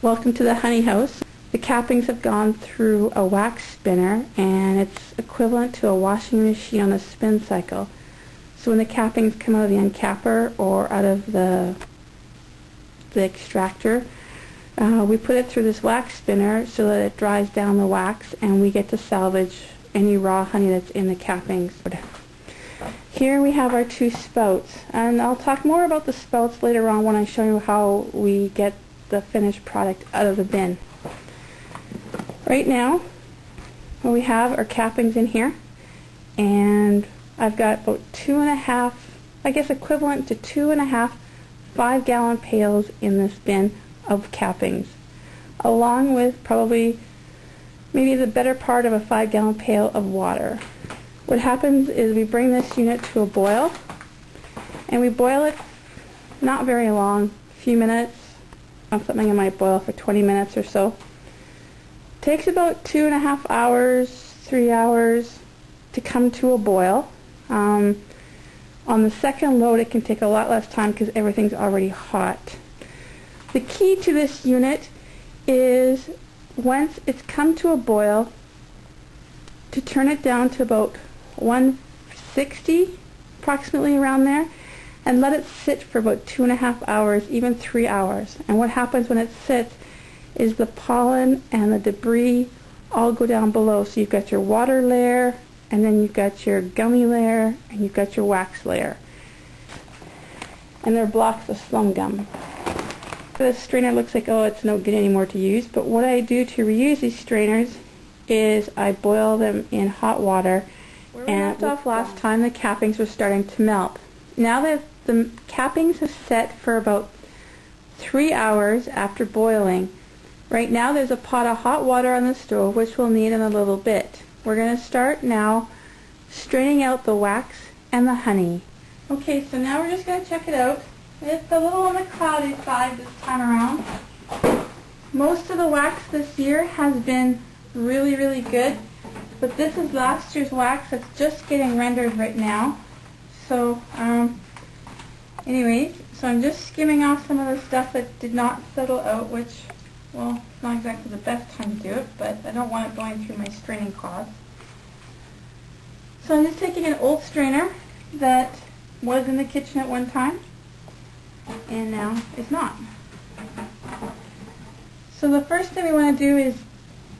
Welcome to the honey house. The cappings have gone through a wax spinner, and it's equivalent to a washing machine on a spin cycle. So when the cappings come out of the uncapper or out of the extractor, we put it through this wax spinner so that it dries down the wax, and we get to salvage any raw honey that's in the cappings. Here we have our two spouts, and I'll talk more about the spouts later on when I show you how we get the finished product out of the bin. Right now, what we have are cappings in here, and I've got about 2.5, I guess equivalent to 2.5 5-gallon pails in this bin of cappings, along with probably maybe the better part of a 5-gallon pail of water. What happens is we bring this unit to a boil, and we boil it not very long, a few minutes. Something I might boil for 20 minutes or so. Takes about 2.5 hours, 3 hours to come to a boil. On the second load it can take a lot less time because everything's already hot. The key to this unit is once it's come to a boil, to turn it down to about 160, approximately around there, and let it sit for about 2.5 hours, even 3 hours. And what happens when it sits is the pollen and the debris all go down below. So you've got your water layer, and then you've got your gummy layer, and you've got your wax layer. And they're blocks of slum gum. This strainer looks like, oh, it's no good anymore to use, but what I do to reuse these strainers is I boil them in hot water. Where we left off last time, the cappings were starting to melt. Now that the cappings have set for about 3 hours after boiling, right now there's a pot of hot water on the stove, which we'll need in a little bit. We're going to start now straining out the wax and the honey. Okay, so now we're just going to check it out. It's a little on the cloudy side this time around. Most of the wax this year has been really, really good, but this is last year's wax that's just getting rendered right now. So, anyways, so I'm just skimming off some of the stuff that did not settle out, which, well, it's not exactly the best time to do it, but I don't want it going through my straining cloth. So I'm just taking an old strainer that was in the kitchen at one time, and now is not. So the first thing we want to do is,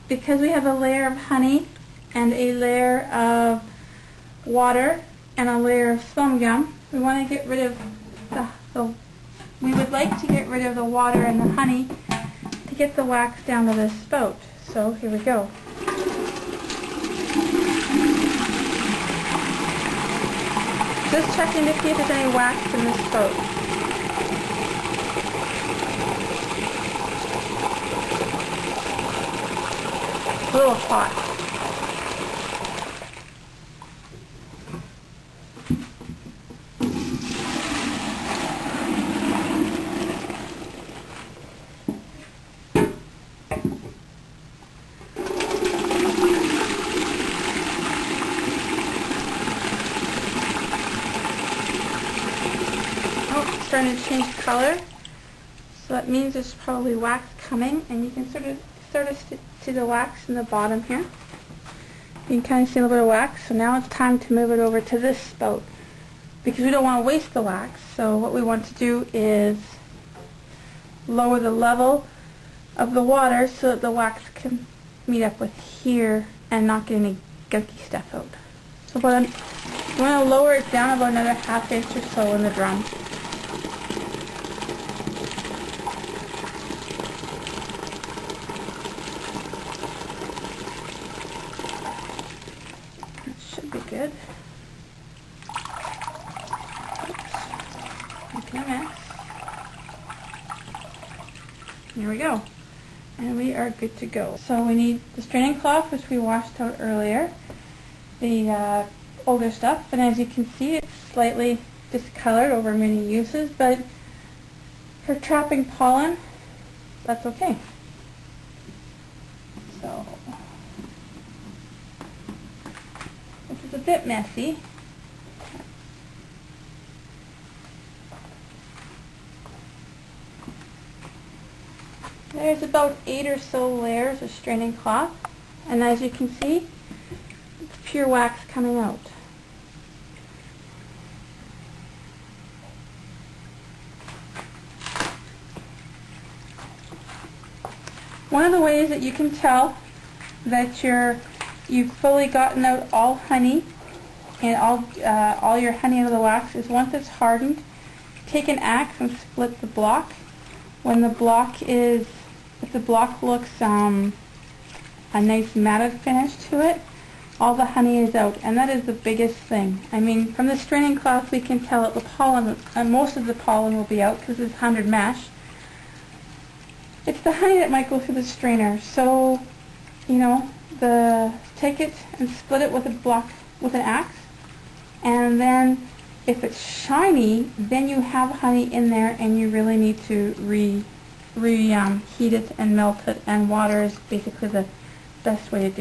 because we have a layer of honey and a layer of water and a layer of slum gum, we want to get rid of we would like to get rid of the water and the honey to get the wax down to this spout. So here we go. Just checking to see if there's any wax in this spout. It's a little hot. Starting to change color, so that means there's probably wax coming, and you can sort of see the wax in the bottom here. You can kind of see a little bit of wax. So now it's time to move it over to this spout, because we don't want to waste the wax. So what we want to do is lower the level of the water so that the wax can meet up with here and not get any gunky stuff out. So you want to lower it down about another ½ inch or so in the drum. Good. Making a mess. Here we go. And we are good to go. So we need the straining cloth, which we washed out earlier, the older stuff, and as you can see it's slightly discolored over many uses, but for trapping pollen, that's okay. So this is a bit messy. There's about 8 or so layers of straining cloth, and as you can see, it's pure wax coming out. One of the ways that you can tell that you've fully gotten out all honey and all your honey out of the wax is once it's hardened, take an axe and split the block. When the block is, if the block looks a nice matted finish to it, all the honey is out, and that is the biggest thing. I mean, from the straining cloth we can tell that the pollen, most of the pollen will be out because it's 100 mesh. It's the honey that might go through the strainer. So, you know, take it and split it with a block with an axe, and then if it's shiny, then you have honey in there, and you really need to reheat it and melt it. And water is basically the best way to do it.